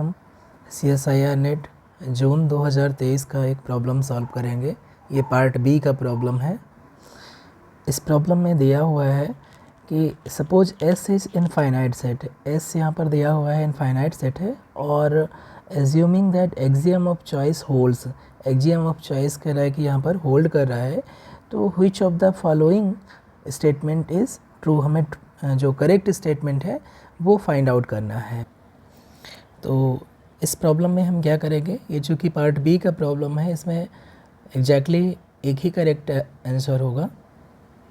हम CSIR net जून 2023 का एक प्रॉब्लम सॉल्व करेंगे। ये पार्ट बी का प्रॉब्लम है। इस प्रॉब्लम में दिया हुआ है कि suppose S is infinite set, S यहाँ पर दिया हुआ है इनफाइनाइट सेट है, और assuming that axiom of choice holds, axiom of choice कह रहा है कि यहाँ पर होल्ड कर रहा है, तो which of the following statement is true, हमें जो करेक्ट स्टेटमेंट है वो फाइंड आउट करना है। तो इस प्रॉब्लम में हम क्या करेंगे, ये चूँकि पार्ट बी का प्रॉब्लम है, इसमें एग्जैक्टली एक ही करेक्ट आंसर होगा,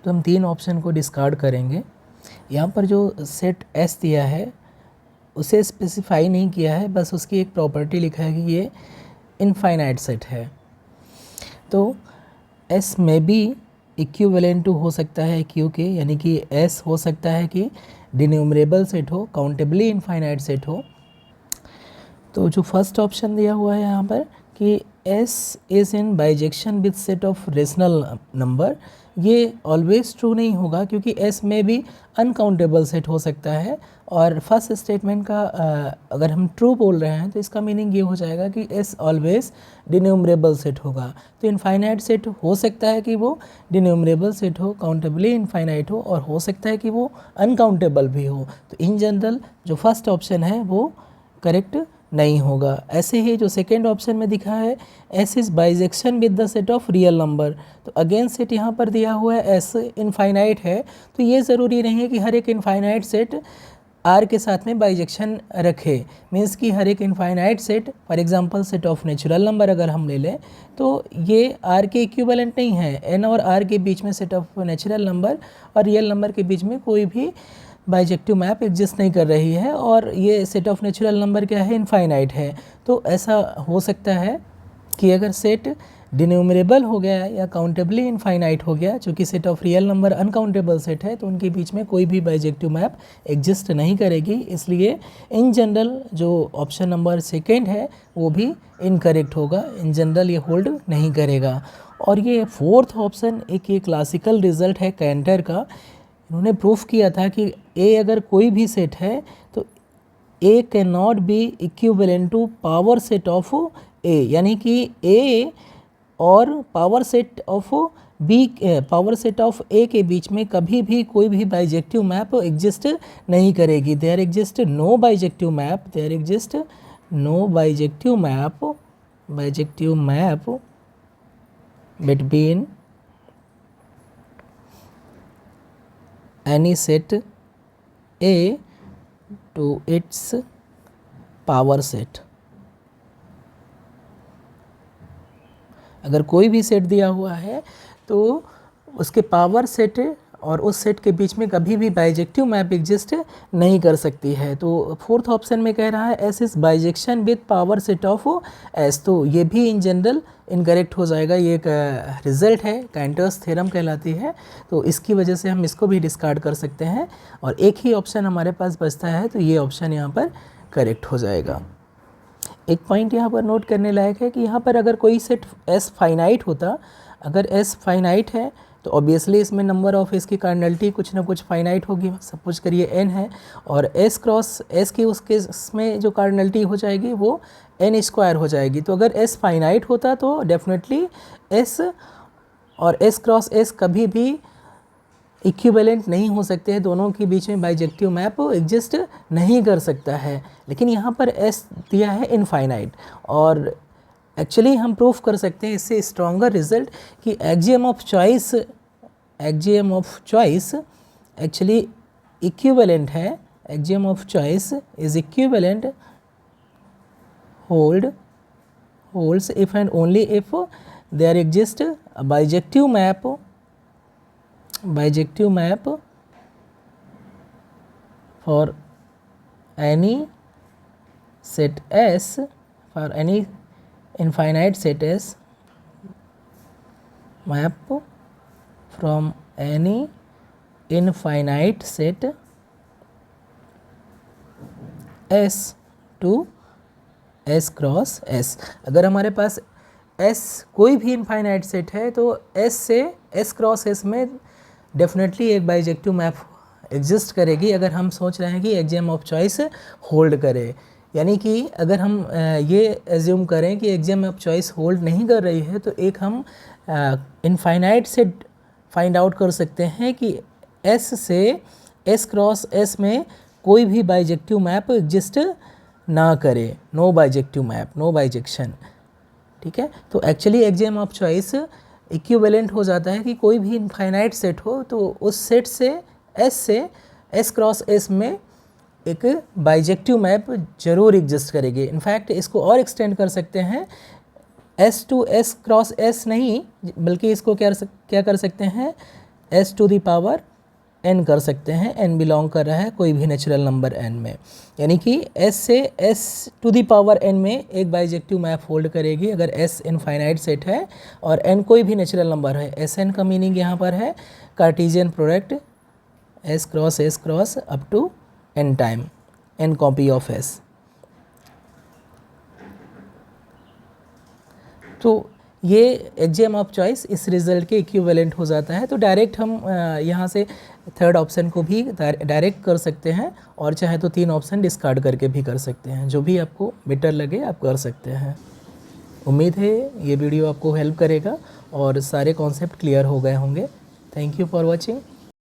तो हम 3 ऑप्शन को डिस्कार्ड करेंगे। यहाँ पर जो सेट एस दिया है उसे स्पेसिफाई नहीं किया है, बस उसकी एक प्रॉपर्टी लिखा है कि ये इनफाइनाइट सेट है। तो एस में भी इक्विवेलेंट टू हो सकता है क्यू के, यानी कि एस हो सकता है कि डिन्यूमरेबल सेट हो, काउंटेबली इनफाइनाइट सेट हो। तो जो फर्स्ट ऑप्शन दिया हुआ है यहाँ पर कि S is in bijection with set of rational number, ये ऑलवेज ट्रू नहीं होगा, क्योंकि S में भी अनकाउंटेबल सेट हो सकता है। और फर्स्ट स्टेटमेंट का अगर हम ट्रू बोल रहे हैं तो इसका मीनिंग ये हो जाएगा कि S ऑलवेज डिन्यूमरेबल सेट होगा। तो इनफाइनाइट सेट हो सकता है कि वो डिन्यूमरेबल सेट हो, काउंटेबली इनफाइनाइट हो, और हो सकता है कि वो अनकाउंटेबल भी हो। तो इन जनरल जो फर्स्ट ऑप्शन है वो करेक्ट नहीं होगा। ऐसे ही जो सेकेंड ऑप्शन में दिखा है S is bijection with the set of real number, तो अगेन सेट यहाँ पर दिया हुआ है S इनफाइनाइट है, तो ये ज़रूरी नहीं है कि हर एक इनफाइनाइट सेट R के साथ में बाइजेक्शन रखे। मीन्स कि हर एक infinite set, for example set of natural number अगर हम ले लें तो ये R के इक्विवेलेंट नहीं है। N और R के बीच में सेट ऑफ नेचुरल नंबर और रियल नंबर के बीच में कोई भी बाइजेक्टिव मैप एग्जिस्ट नहीं कर रही है, और ये सेट ऑफ नेचुरल नंबर क्या है, इनफाइनाइट है। तो ऐसा हो सकता है कि अगर सेट डिन्यूमरेबल हो गया या काउंटेबली इनफाइनाइट हो गया, चूँकि set of real number uncountable set है, तो उनके बीच में कोई भी बाइजेक्टिव मैप एग्जिस्ट नहीं करेगी। इसलिए इन जनरल जो ऑप्शन नंबर सेकेंड है वो भी इनकरेक्ट होगा, इन जनरल ये होल्ड नहीं करेगा। और ये फोर्थ ऑप्शन एक ये क्लासिकल रिजल्ट है कैंटर का। इन्होंने प्रूफ किया था कि A अगर कोई भी सेट है तो A can not be equivalent to power set of A, यानी कि A और power set of B, power set of A के बीच में कभी भी कोई भी बाइजेक्टिव मैप एग्जिस्ट नहीं करेगी। There exist no bijective map, there exist no bijective map between any set A to its power set। अगर कोई भी सेट दिया हुआ है तो उसके पावर सेट और उस सेट के बीच में कभी भी बाइजेक्टिव मैप एग्जिस्ट नहीं कर सकती है। तो फोर्थ ऑप्शन में कह रहा है S is bijection with power set of S, तो ये भी इन जनरल इनकरेक्ट हो जाएगा। ये एक रिजल्ट है, कैंटर्स थ्योरम कहलाती है, तो इसकी वजह से हम इसको भी डिस्कार्ड कर सकते हैं, और एक ही ऑप्शन हमारे पास बचता है, तो ये ऑप्शन यहाँ पर करेक्ट हो जाएगा। एक पॉइंट यहाँ पर नोट करने लायक है कि यहाँ पर अगर कोई सेट S फाइनाइट होता, अगर S फाइनाइट है तो ऑब्वियसली इसमें नंबर ऑफ S की कार्डिनलिटी कुछ ना कुछ फाइनाइट होगी। सपोज करिए N है और S क्रॉस S की उसके इसमें जो कार्डिनलिटी हो जाएगी वो N स्क्वायर हो जाएगी। तो अगर S फाइनाइट होता तो डेफिनेटली S और S क्रॉस S कभी भी इक्विवेलेंट नहीं हो सकते हैं, दोनों के बीच में बाइजेक्टिव मैप एग्जिस्ट नहीं कर सकता है। लेकिन यहाँ पर S दिया है इनफाइनाइट, और एक्चुअली हम प्रूफ कर सकते हैं इससे स्ट्रॉन्गर रिजल्ट कि axiom of choice actually equivalent है। Axiom of choice is equivalent holds if and only if there exists a bijective map for any set S, for any infinite set S, map from any infinite set S to S cross S। अगर हमारे पास S कोई भी infinite set है तो S से S cross S में definitely एक bijective map exist करेगी, अगर हम सोच रहे हैं कि एक्सियम ऑफ चॉइस होल्ड करे। यानी कि अगर हम ये एज्यूम करें कि एग्जाम ऑफ चॉइस होल्ड नहीं कर रही है तो एक हम इनफाइनाइट से फाइंड आउट कर सकते हैं कि S से S क्रॉस S में कोई भी बाइजेक्टिव मैप एग्जिस्ट ना करे, no bijective map, no bijection. ठीक है, तो actually exam of choice equivalent हो जाता है कि कोई भी इनफाइनाइट सेट हो तो उस सेट से S क्रॉस S में एक बाइजेक्टिव मैप जरूर एग्जिस्ट करेगी। इनफैक्ट इसको और एक्सटेंड कर सकते हैं, S to S cross S नहीं, बल्कि इसको क्या कर सकते हैं, S to the power n कर सकते हैं। n बिलोंग कर रहा है कोई भी नेचुरल नंबर n में, यानी कि S से S to the power n में एक बाइजेक्टिव मैप होल्ड करेगी अगर S इनफाइनाइट सेट है और n कोई भी नेचुरल नंबर है। Sn का मीनिंग यहाँ पर है Cartesian product S cross up to n time, n copy of S। तो ये एग्जाम ऑफ चॉइस इस रिजल्ट के इक्विवेलेंट हो जाता है। तो डायरेक्ट हम यहाँ से थर्ड ऑप्शन को भी डायरेक्ट कर सकते हैं और चाहे तो 3 ऑप्शन डिस्कार्ड करके भी कर सकते हैं, जो भी आपको बेटर लगे आप कर सकते हैं। उम्मीद है ये वीडियो आपको हेल्प करेगा और सारे कॉन्सेप्ट क्लियर हो गए होंगे। Thank you for watching.